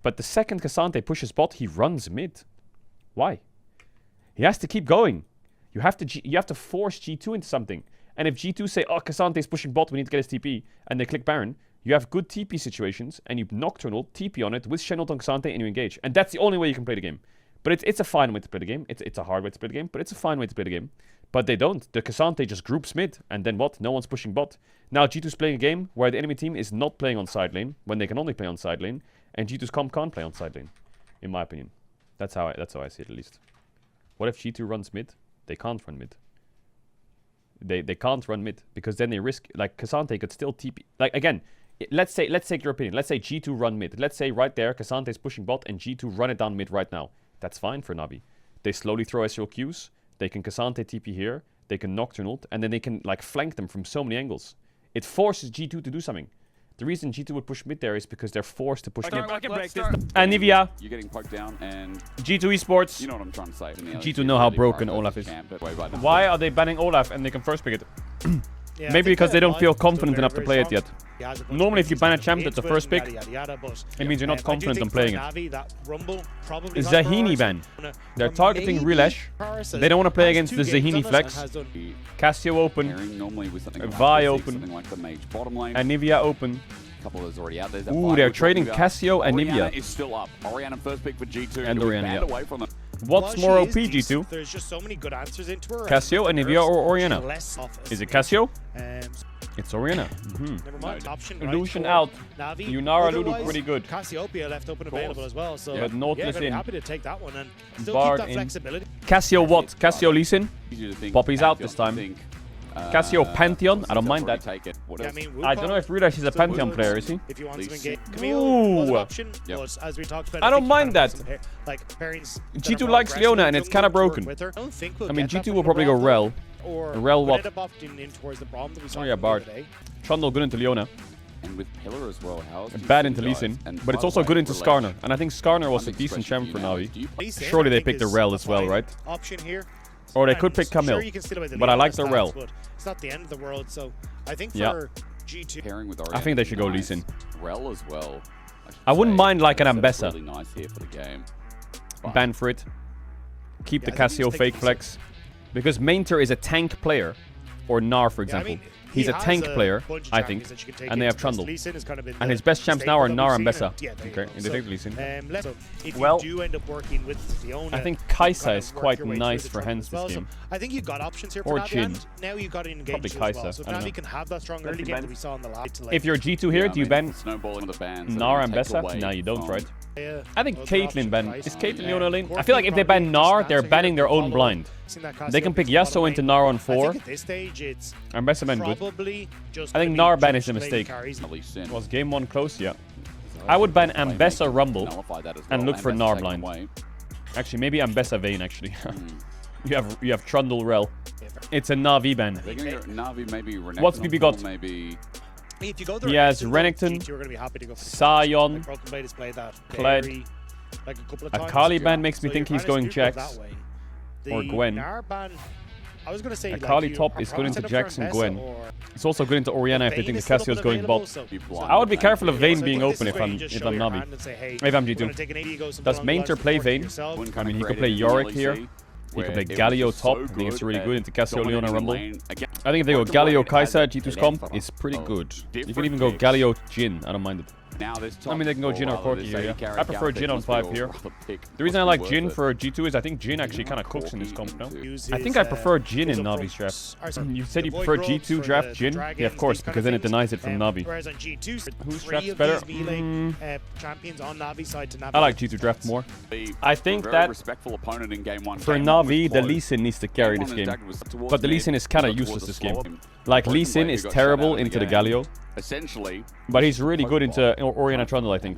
But the second Cassante pushes bot, he runs mid. Why? He has to keep going. You have to force G2 into something. And if G2 say, oh, Cassante is pushing bot, we need to get his TP, and they click Baron, you have good TP situations, and you Nocturnal, TP on it with Shenled on Cassante, and you engage. And that's the only way you can play the game. But it's a fine way to play the game. It's a hard way to play the game, but it's a fine way to play the game. But they don't. The Cassante just groups mid, and then what? No one's pushing bot. Now G2's playing a game where the enemy team is not playing on side lane, when they can only play on side lane, and G2's comp can't play on side lane, in my opinion. That's how I see it, at least. What if G2 runs mid? They can't run mid. They can't run mid, because then they risk, like, Cassante could still TP. Like, again, let's take your opinion. Let's say G2 run mid. Let's say right there, Cassante is pushing bot, and G2 run it down mid right now. That's fine for Navi. They slowly throw Ezreal Qs. They can Cassante TP here. They can Nocturne ult, and then they can like flank them from so many angles. It forces G2 to do something. The reason G2 would push mid there is because they're forced to push mid. And Nivea. You're getting poked down, and G2 Esports. you know what I'm trying to say. G2 know how broken Olaf is. Why are they banning Olaf and they can first pick it? Yeah, Maybe because they don't feel confident enough to play it yet. Yeah, Normally, if you ban a champ that's the first pick, it means you're not confident on playing it. Zahini ban. They're targeting Rilesh. They don't want to play against the Zahini flex. Cassio open. Vi open. And Nivea open. Couple of those already out there. Ooh, they're trading Cassio and Orianna Nivea. is still up. Orianna first pick for G2. And Orianna, yeah. Away from them. What's more OP, G2? There's just so many good answers into her. Cassio and Nivea or Orianna? Is it Cassio? It's Orianna. Never mind. Option Lucian out. Navi. Yunara Lulu pretty good. Cassiopeia left open available as well. So Yeah, but Nautilus yeah, in. happy to take that one and still Bard keep that in. flexibility. Cassio what? Cassio Lee Sin? Easy to think Poppy's out Pantheon, this time. I think. Cassio Pantheon? I don't mind that. Take it. What Yeah, I else? mean, I don't know if Rilesh is a Pantheon player, is he? If you want to Least. engage Camille was an Ooh. option, but as we talked about, I don't think you mind kinda that. want some like pairings that G2 are more likes aggressive Leona and it's jungle kinda to work broken. with her. I don't think we'll I mean, get that G2 from will probably go Bravo, Rel. or Rel would what? end up opting in towards the bomb that we saw Oh yeah, from Bard. today. Trundle good into Leona. And with Pillar as well, how's Bad into Lee Sin. But it's also good into Skarner. And I think Skarner was a decent champ for Navi. Surely they picked the Rel as well, right? Option here. Or they And could pick Camille. sure you can still have But I like Leona the Rel. stats, but it's not the end of the world. So I think Yeah. for G2, Pairing with I think they should go Lee Sin. Rel as well. I wouldn't mind like an Ambessa. Ambessa. Really nice here for the game. But Ban for it. Keep Yeah, the I think Cassio he's fake taking flex. Because Mainter is a tank player. Or Gnar, for yeah, I example. mean, He's he a has tank player, bunch of I champions think. that you can take And they have into this. Trundle. Lee Sin has kind of been And the his best champs now are staple that Gnar we've and seen, Bessa. yeah, there you Okay, go. and they take Lee Sin. So if Well, you do end up working with Fiona, I think you Kaisa kind is of work quite your way through nice the for Trundle hands as this well. game. So I think you've got options here Or for Navi, Jhin. and now you've got to engage Probably as Kaisa, well. So if I don't Navi know. can have that strong Let's early see, game Ben. that we saw in the last. If you're G2 here, do you ban snowballing the bans Gnar and Bessa? No, you don't, right? I think Caitlyn ban. Is Caitlyn Leona lane? I feel like if they ban Gnar, they're banning their own blind. They can pick Yasuo into Gnar on 4. At this stage, it's And Bessa ban good. probably just I think gonna Gnar be ban just is a lane mistake. carries. Was game 1 close? Yeah. I would ban Ambessa Rumble and look for Gnar blind. Actually, maybe Ambessa Vayne, actually. you have Trundle Rel. It's a Navi ban. Navi, maybe What's BB got? Maybe If you go the He has Renekton, Renekton, G2 are gonna be happy to go for Sion, like Broken Blade has played that Kled. very, like a couple of A times. Kali ban makes me So think you're he's kinda going neutral Jax. that way. Or The Gwen. Gnar ban, I was gonna say A like Kali you top are is good into probably Jax set and up for Gwen. Ambessa or It's also good into Orianna if they Vayne think is still Cassio's up and going available, bot. so- I would be careful of Vayne So being this is open where you just if show I'm your Navi. hand and say, hey, If I'm we're G2. gonna take an 80, go some Does full-on Mainter blood play support Vayne? yourself. I mean, he could play Yorick here. He could play Galio top. I think it's really good into Cassio Leona Rumble. I think if they go Galio Kaisa, G2's comp is pretty good. You can even go Galio Jhin. I don't mind it. now this I mean, they can go Jhin or Corki here, yeah. I prefer Jhin on 5 here. The reason I like Jhin for G2 is I think Jhin actually kind of cooks in this comp now. I think I prefer Jhin in Navi's draft. You said you prefer G2 draft Jhin? Yeah, of course, because then it denies it from Navi. Whereas on G2, Whose three draft's of better? these melee, champions on Navi side to Navi. I like G2 draft more. I think Very that respectful opponent in game 1. for Game 1 Navi, was the close. Lee Sin needs to carry Game this 1 game. is towards But the Lee mid, Sin is kind of towards useless the this game. slower. Like, Lee Broken Sin Blade is who got shut out terrible of into the game. Galio, Essentially, but he's really good into Orianna Trundle, I think.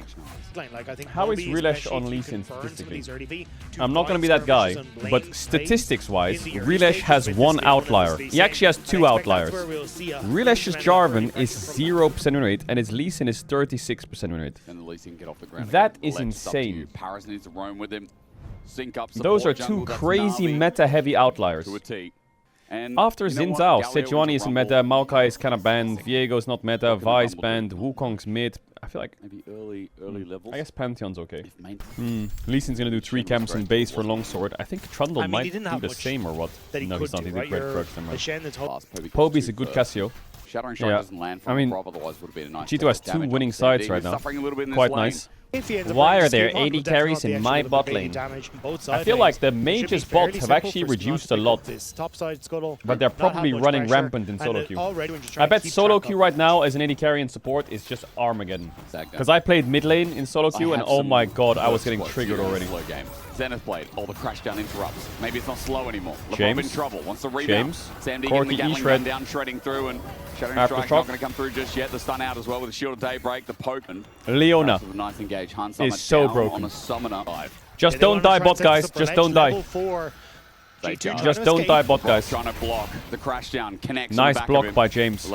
Like, I think How is Moby, Rilesh especially on if Lee you Sin can burn some of statistically? these early I'm not going to be that guy, but statistics-wise, Rilesh has one outlier. He actually has 2 outliers. Rilesh's Jarvan is 0% win rate, and his Lee Sin is 36% win rate. and the Lee Sin get off the ground. That again. is Lex, up to insane. you. Paris needs to roam with him. Sync up. Those are support 2 jungle, that's crazy Navi meta-heavy outliers. to a T. And After you know what? Xin Zhao, Galio Sejuani wins is a meta, rumble. Maokai is kind of banned, Viego's not meta, Welcome to Vi's Rumble. banned, Wukong's mid. I feel like, Maybe early levels. I guess Pantheon's okay. If main Lee Sin's gonna do 3 camps in base for Longsword. I think Trundle I mean, he might didn't do have the much same or what? that he No, could he's not. do, He right? did Red Your Crux, never mind. Shen that's whole last Poby Poby's a good Cassio. Shattering Shot Yeah. doesn't land I from mean, Rob, otherwise would have been a nice G2 has bit of 2 damage winning on sides Sandy. right He's now. suffering a little bit in this Quite lane. nice. If he ends up Why running are there the scheme 80 on, but carries definitely in the my extra bot little bit of lane? damage on both I side feel lanes. like the It should be mages fairly bots have simple actually for Snow to reduced a pick up lot. this top side scuttle, But they're not have probably much running pressure, rampant in and solo then queue. already when you're I trying to bet keep solo track queue of- right now as an AD carry and support is just Armageddon. Exactly. Because I played mid lane in solo queue and have oh some my god, I was first getting quotes triggered here in already. Slow game. Zenith Blade. Oh, the crash down interrupts. Maybe it's not slow anymore. LeBron James. in trouble. Wants the rebound. James. Sam D Corki getting the Gatling E-shred. gun down, shredding through, and Shattering Aftershock. Strike not going to come through just yet. The stun out as well with the Shield of Daybreak. The poke. And Leona with a nice engage. Hunt is so down broken. on a summoner. Just Yeah, they don't wanna die try bot and set this guys, up for just ledge don't die. level 4. They Just don't die bot, guys. Trying to block the crash down. Connects. Nice block by James.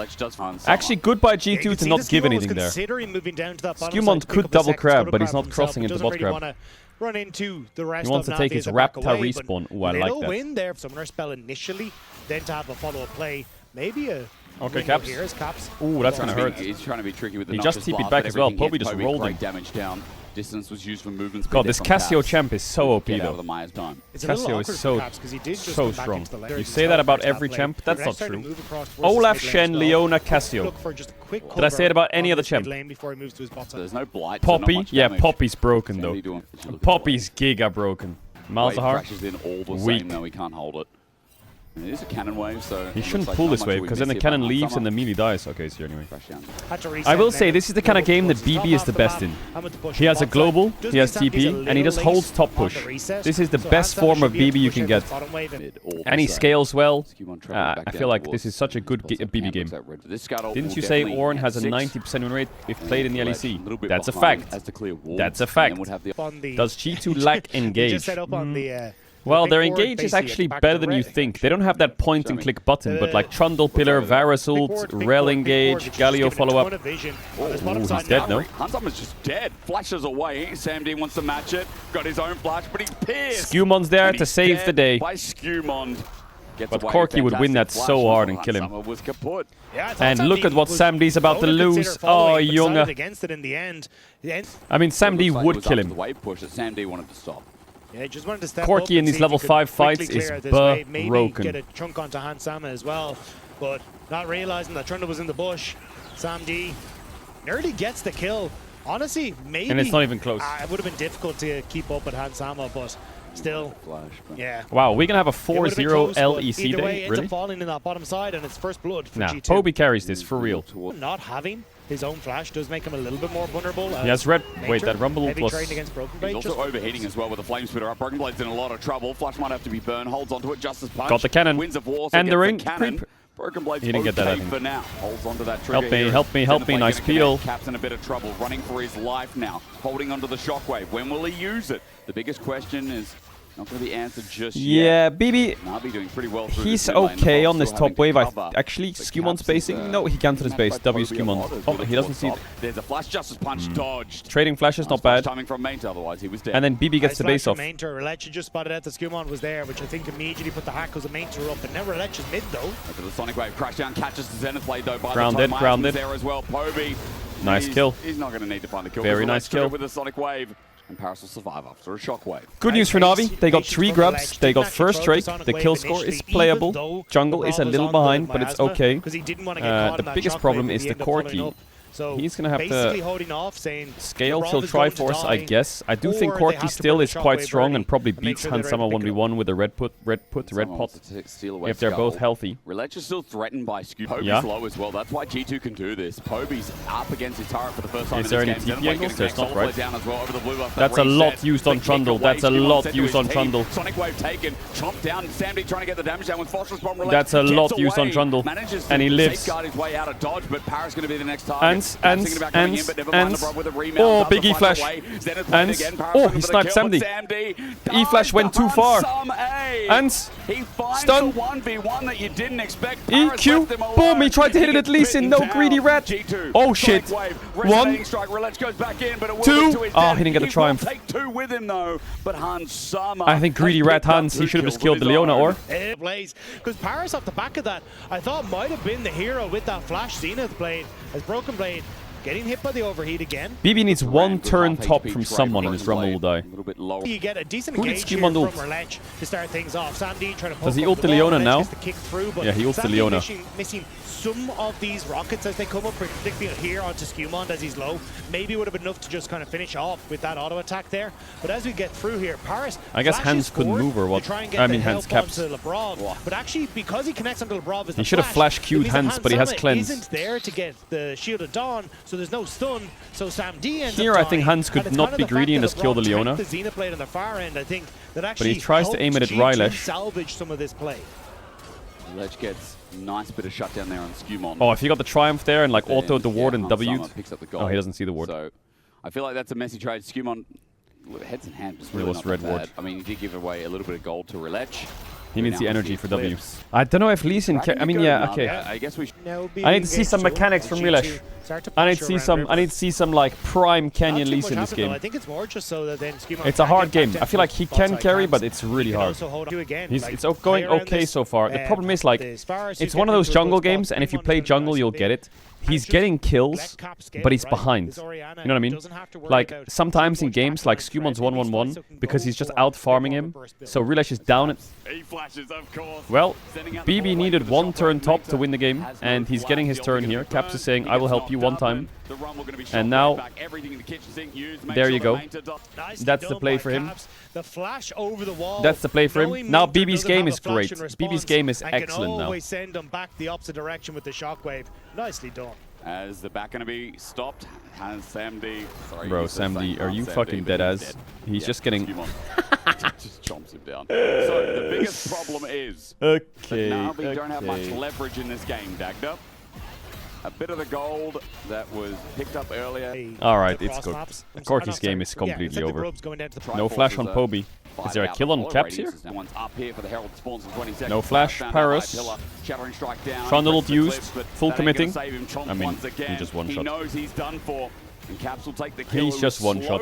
Actually, good by G2 to not give anything there. Skewmont could double crab, but he's not crossing into bot crab. Run into the rest He wants to take his Raptor respawn. Ooh, I like that. Win there, Summoner Spell initially, then to have a follow-up play. Maybe a okay, Caps. Here's Caps. Ooh, that's gonna hurt. He's trying to be tricky with the He just TP'd back as well. Poby just rolled him. Damage down. Distance was used for movement speed. God, this Cassio champ is so OP though. Cassio is so strong. You say that about every champ? That's not true. Olaf, Shen, Leona, Cassio. Did I say it about any other champ? There's no blight. Poppy? Yeah, Poppy's broken though. Poppy's giga broken. Malzahar? Weak. No, he can't hold it. It is a cannon wave, so he shouldn't pull this wave, because then the cannon leaves and the melee dies. Okay, it's here anyway. I will say, this is the kind of game that BB is the best in. He has a global, he has TP, and he just holds top push. This is the best form of BB you can get. And he scales well. I feel like this is such a good BB game. Didn't you say Ornn has a 90% win rate if played in the LEC? That's a fact. That's a fact. Does G2 lack engage? Well, their engage is actually better than you think. They don't have that point-and-click button, but like Trundle Pillar, Varus ult, Rel engage, Galio follow-up. Ooh, he's dead, no? Handsama's just dead. Flashes away. SamD wants to match it. Got his own flash, but he's pierced. Skewmon's there to save the day. By Skewmon. But Corki would win that so hard and kill him. And look at what SamD's about to lose. Oh, Junge. I mean, SamD would kill him. Yeah, just wanted to step Corki in these level 5 fights is broken. Maybe get a chunk onto Hansama as well, but not realizing that Trundle was in the bush. SamD nearly gets the kill. Honestly, maybe. And it's not even close. It would have been difficult to keep up with Hansama, but still. Yeah. Wow, we're gonna have a 4-0 LEC day? Really? Falling in that bottom side, and it's first blood for G2. Poby carries this for real. Not having his own flash does make him a little bit more vulnerable. He has red. Wait, that Rumble was. He's also overheating as well with the Flame Spitter up. Broken Blade's in a lot of trouble. Flash might have to be burned. Holds onto it just as punch. Got the cannon. Wins of war, and the ring. Broken Blade's he didn't get that, I think. for now. Holds onto that trigger. Help me, help me, help me. Nice peel. Cap's in a bit of trouble. Running for his life now. Holding onto the shockwave. When will he use it? The biggest question is not going to be answered just yet. Yeah, BB. Navi doing pretty well. He's okay on this top wave. Actually, Skewmon spacing. No, he canceled his base. W Skewmon. Oh, he doesn't see it. There's a flash justice punch dodged. Trading flashes not bad. Timing from Main, otherwise he was dead. And then BB gets the base off. Relech just spotted out that Skewmon was there, which I think immediately put the hack because the Mainter up. But now Relech is mid though. After the Sonic Wave crash down, catches the Zenith Blade though. By grounded, the time grounded. There as well. Poby. Nice kill. He's not going to need to find the kill. Very nice kill with the Sonic Wave. And Paris will survive after a shockwave. Good news for Navi. They got 3 grubs. They got first strike. The kill score is playable. Jungle is a little behind, but it's okay. The biggest problem is the Corki. So he's going to have to scale till Triforce, I guess. I do think Corki still is quite strong and probably beats Hansama 1v1 with a red pot, if they're both healthy. Relech is still threatened by Skew. Poby's low as well. That's why G2 can do this. Poby's up against his turret for the first time in this game. Is there any TP angles? There's not, right? That's a lot used on Trundle. That's a lot used on Trundle. Sonic Wave taken. Chomp down. SamD trying to get the damage down with Phosphorus Bomb. That's a lot used on Trundle. And he lives. His way out of dodge, but Paris going to be the next target. Ants. Oh, big E-Flash. Ants. Oh, he sniped SamD. The E-Flash went too far. Ants. Stun. EQ. Boom, he tried to hit it at least in no greedy rat. Oh shit. 1, 2. Oh, he didn't get the triumph. I think greedy rat Hans, he should have just killed the Leona or. Because Paris off the back of that, I thought might have been the hero with that flash Zenith Blade as Broken Blade. Getting hit by the overheat again. BB needs 1 turn top from someone and his Rumble will die. You get a decent engage here from Relech to start things off. SamD trying to poke. Does he ult the Leona now? Yeah, he ults the Leona. Missing some of these rockets as they come up, particularly here onto Skewmon as he's low. Maybe would have been enough to just kind of finish off with that auto attack there. But as we get through here, Paris. I guess Hans couldn't move or what? I mean, Hans Caps. But actually, because he connects onto Labrov, he should have flash queued Hans, but he has cleanse. Isn't there to get the Shield of Dawn, so there's no stun. So SamD ends here, I think Hans could not be greedy and just kill the Leona. The Zenith Blade on the far end, I think that but he tries to aim it at Rylesh. Salvage some of this play. Relech gets nice bit of shutdown there on Skewmon. Oh, if he got the triumph there and like autoed the ward and W'd. Oh, he doesn't see the ward. So I feel like that's a messy trade. Skewmon heads in hand. Just really not red ward. I mean, he did give away a little bit of gold to Relech. He needs the energy for W. I don't know if Lee Sin I mean, yeah, okay. I guess we I need to see some mechanics from Relash. I need to see some like prime Canyon Lee Sin in this game. I think it's more just so that then It's a hard game. I feel like he can carry, but it's really hard. It's going okay so far. The problem is like, it's one of those jungle games, and if you play jungle, you'll get it. He's getting kills, but he's behind. You know what I mean? Like, sometimes in games, like Skumon's 1-1-1, because he's just out-farming him, so Relash is down it. Well, BB needed one turn top to win the game, and he's getting his turn here. Caps is saying, I will help you one time. And now, there you go. That's the play for him. That's the play for him. Now BB's game is great. BB's game is excellent now. Always send them back the opposite direction with the shockwave. Nicely done. As the back going to be stopped, has SamD. Sorry, bro, SamD, are you fucking dead as? He's just getting... just chomps him down. So the biggest problem is that Navi don't have much leverage in this game, Dagda. A bit of the gold that was picked up earlier. Alright, it's good. Corky's game is completely over. No flash on Poby. Is there a kill on Caps here? No flash, Paris. Trundle used, full committing. I mean, he just one shot. He knows he's done for, and Caps will take the kill. He's just one shot.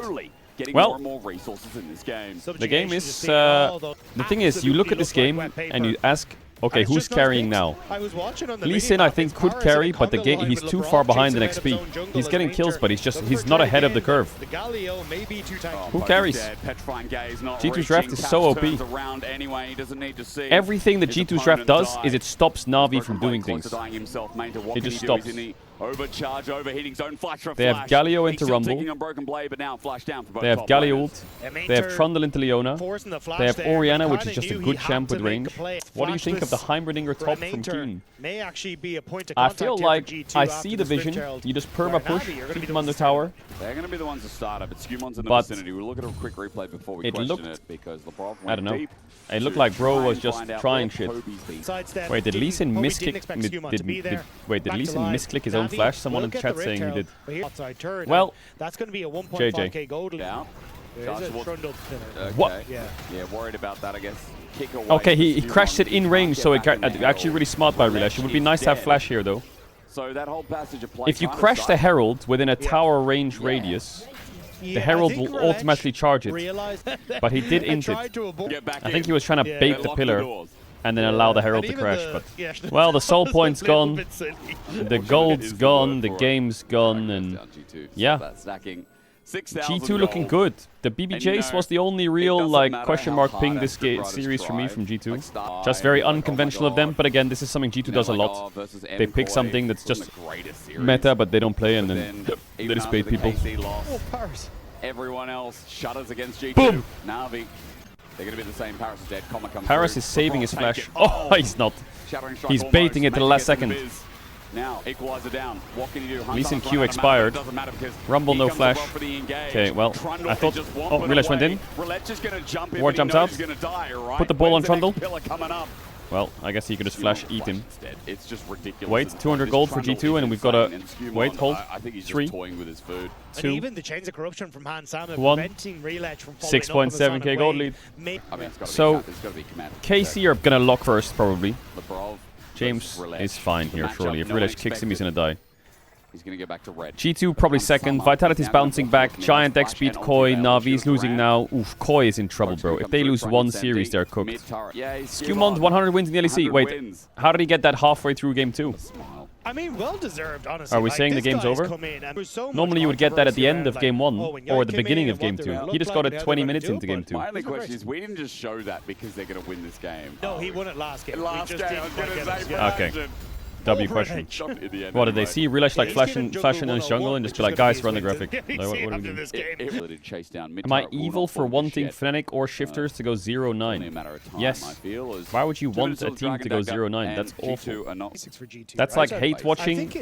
Well, more resources in this game. The game is... the thing is, you look at this game and you ask... Okay, who's carrying now? Lee Sin, I think, could carry, but the game he's too far behind in XP. He's getting kills, but he's not ahead of the curve. Who carries? G2's draft is so OP. Everything that G2's draft does is it stops Navi from doing things. It just stops. Overcharge, overheating zone, flash for they have Galio into Rumble. They have Galio ult. They have Trundle into Leona. They have Orianna, which is just a good champ with range. What do you think of the Heimerdinger top from Keen? I feel like I see the vision. You just perma push, keep him on the tower. They're going to be the ones to start up. It's Skumon's in the vicinity. We'll look at a quick replay before we question it because LeBron went I don't know. deep. It looked like bro was just trying shit. Wait, did Lee Sin misclick? Wait, did Lee Sin misclick his own flash? Someone in chat saying he did. Well, JJ. What? Yeah, worried about that, I guess. Okay, he crashed it in range, so it actually really smart by Relash. It would be nice to have flash here, though. So that whole passage of play, if you crash the Herald within a tower range radius, the Herald will automatically charge it. But he did int it. I think he was trying to bait the pillar and then allow the Herald to crash. But well, the soul point's gone, the gold's gone, the game's gone, and yeah. G2 looking good. The BBJs was the only real question mark ping this series for me from G2. Just very unconventional of them, but again, this is something G2 does a lot. They pick something that's just meta, but they don't play, and then they just bait people. Everyone else shudders against G2. Boom! Navi. They're going to be the same. Paris is dead. Paris is saving his flash. Oh, he's not. He's baiting it to the last second. Now, equalizer down. What can you do? Lee Sin Q expired. Rumble, no flash. Okay, well, I thought... Oh, Relash went in. War jumps out. Put the ball on Trundle. Well, I guess he could just flash eat him. It's just ridiculous. Wait, 200 gold for G2, and we've got a... Wait, hold. 3, 2, 1. 6.7k gold lead. So, KC are gonna lock first, probably. James is fine here, surely. If Relash kicks him, he's gonna die. He's gonna get back to red. G2 probably second. Vitality's bouncing back. Giant X speed Koi. Navi's losing now. Oof, Koi is in trouble, bro. If they lose one series, they're cooked. Skumond 100 wins in the LEC. Wait, how did he get that halfway through game 2? I mean, well deserved, honestly. Are we saying the game's over? Normally you would get that at the end of game 1 or the beginning of game 2. He just got it 20 minutes into game 2. My only question is, we didn't just show that because they're going to win this game. No, he won it last game. Okay. W question. What did they see? Relash like flashing in his jungle and just be like, guys, run the graphic. Like, what are we doing? Am I evil for wanting Fnatic or Shifters to go 0-9? Yes. Why would you want a team to go 0-9? That's awful. That's like hate watching.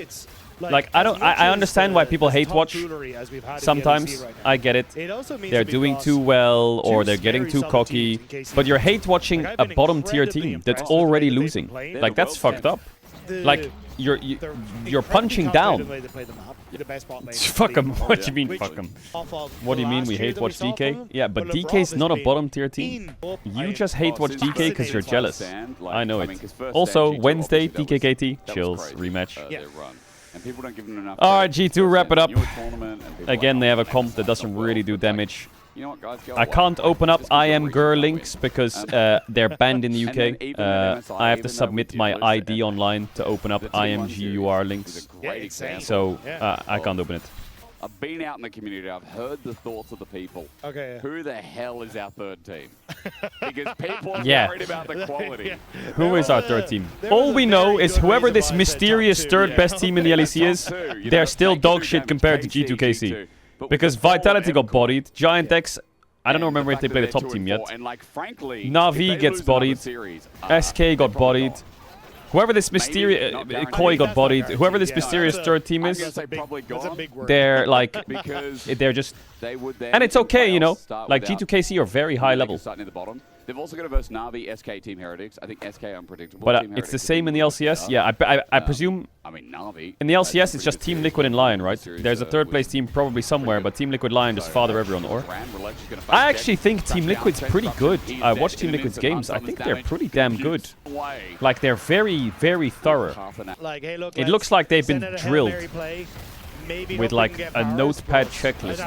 Like, I understand why people hate watch. Sometimes, I get it. They're doing too well or they're getting too cocky. But you're hate watching a bottom tier team that's already losing. Like, that's fucked up. Like, you're punching down. Fuck him. What do you mean, fuck him? What do you mean we hate watch DK? Yeah, but DK's not a bottom tier team. You just hate watch DK because you're jealous. I know it. Also, Wednesday, DKKT, chills, rematch. Alright, G2, wrap it up. Again, they have a comp that doesn't really do damage. I can't open up I am girl links because they're banned in the UK. I have to submit my ID online to open up IMGUR links. So I can't open it. I've been out in the community. I've heard the thoughts of the people. Okay. Who the hell is our third team? Because people are Yeah. worried about the quality. Who is our third team? All we know is whoever this mysterious third best team in the LEC is, they're still dog shit compared to G2KC. Because Vitality got bodied, Giant X, I don't remember if they played a top team yet. Navi gets bodied, SK got bodied. Whoever this mysterious Koi got bodied, whoever this mysterious third team is, they're like, they're just, and it's okay, you know, like G2KC are very high level. They've also got to verse Navi, SK, Team Heretics. I think SK unpredictable. But it's the same in the LCS. Yeah, I presume. I mean, Navi. In the LCS, it's just Team Liquid and Lion, right? There's a third place team probably somewhere, but Team Liquid Lion just father everyone. Or I actually think Team Liquid's pretty good. I watched Team Liquid's games. I think they're pretty damn good. Like they're very, very thorough. It looks like they've been drilled with like a notepad checklist,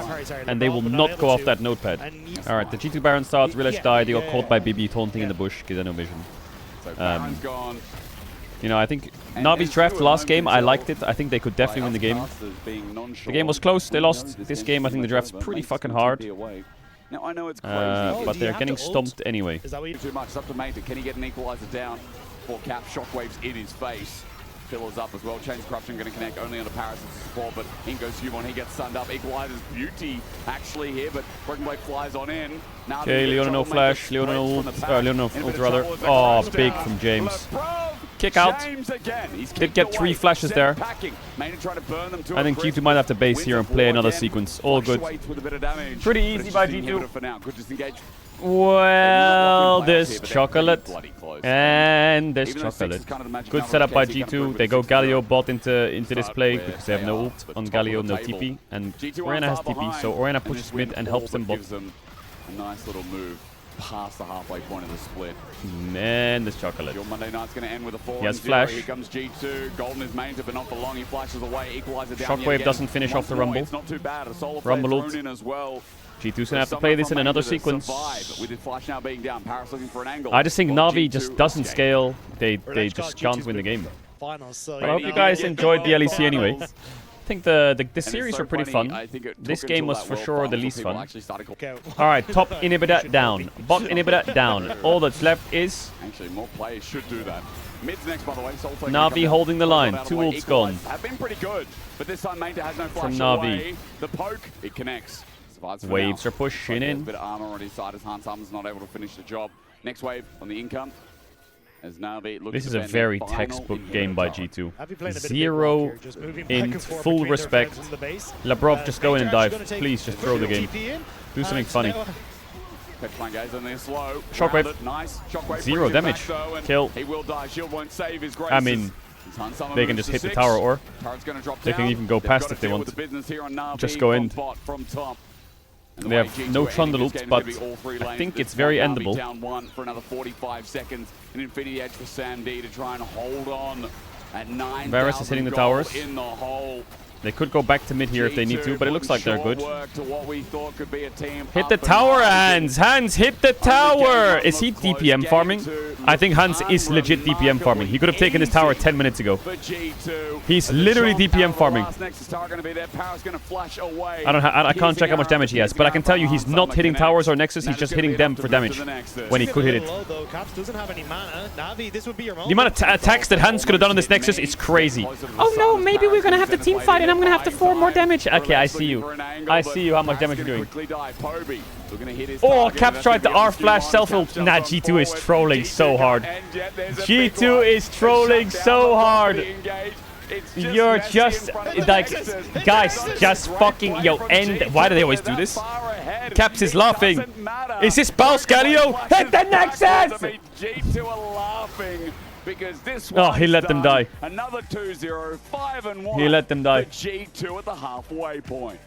and they will not go off that notepad. Alright, the G2 Baron starts, Relish died, they got caught by BB taunting in the bush, because they had no vision. You know, I think Navi's draft last game, I liked it. I think they could definitely win the game. The game was close, they lost. This game, I think the draft's pretty fucking hard. But they're getting stomped anyway. Too much. It's up to Mate. Can he get an equalizer down? Before Cap shockwaves in his face. Fillers up as well. Chains Corruption going to connect only onto Paris as support, but in goes Humon. He gets stunned up. Equalizer's beauty actually here, but Broken Blade flies on in. Okay, Leona no flash. Leona ult rather. Oh, big from James. Kick out. Did get 3 flashes there. I think G2 might have to base here and play another sequence. All good. Pretty easy by G2. Well, this chocolate. And this chocolate. Good setup by G2. They go Galio bot into this play because they have no ult on Galio, no TP. And Orianna has TP, so Orianna pushes mid and helps them bot. A nice little move past the halfway point of the split. Man, this chocolate. Your Monday night's going to end with a 4-0. He has flash. Here comes G2. Golden is maintained, but not for long. He flashes away. Equalizer down. Shockwave doesn't finish off the Rumble. It's not too bad. A solo Rumble ult. in as well. G2's gonna have to play this in another sequence. With his flash now being down, Paris looking for an angle. I just think Navi just doesn't scale. They just can't win the game. But I hope you guys enjoyed the LEC anyway. I think the series were pretty fun. This game was for sure the least fun. Alright, top inhibitor down. Bot inhibitor down. All that's left is... Actually, more players should do that. Mid's next, by the way. Navi holding the line. 2 ults gone. Have been pretty good, but this time Mainta has no flash from Navi. The poke, it connects. Waves are pushing in. Bit of armor on his side as Hans Arm's not able to finish the job. Next wave on the income. As Navi looks. This is a very textbook game by G2. 0 int, full respect. Labrov, just go in and dive. Please, just throw the game. Do something funny. Shockwave. Nice. Shockwave 0 damage. Kill. He will die. Shield won't save his graces. I mean, they can just hit the tower, or they can even go past if they want. Just go in. They have no Trundle ult, but I think it's very endable. Down 1 for another 45 seconds. An Infinity Edge for Sam D to try and hold on at 9. Varus is hitting the towers. In the hole. They could go back to mid here if they need to, but it looks like they're good. Hit the Hit tower, Hans! Hans, hit the tower! Is he DPM farming? I think Hans is legit DPM farming. He could have taken this tower 10 minutes ago. He's literally DPM farming. I can't check how much damage he has, but I can tell you he's not hitting towers or Nexus, he's just hitting them for damage when he could hit it. The amount of attacks that Hans could have done on this Nexus is crazy. Oh no, maybe we're gonna have the team fight and I'm gonna have to 4 more damage. Okay, I see you. I see you how much damage you're doing. Oh, Caps tried the R-Flash self-ult. Nah, G2 is trolling so hard. G2 is trolling so hard. You're just, like, guys, just fucking, yo, end. Why do they always do this? Caps is laughing. Is this Baus Galio? Hit the Nexus! G2 are laughing because this Oh, he let them die. Another 2-0, 5-1. He let them die. For G2 at the halfway point.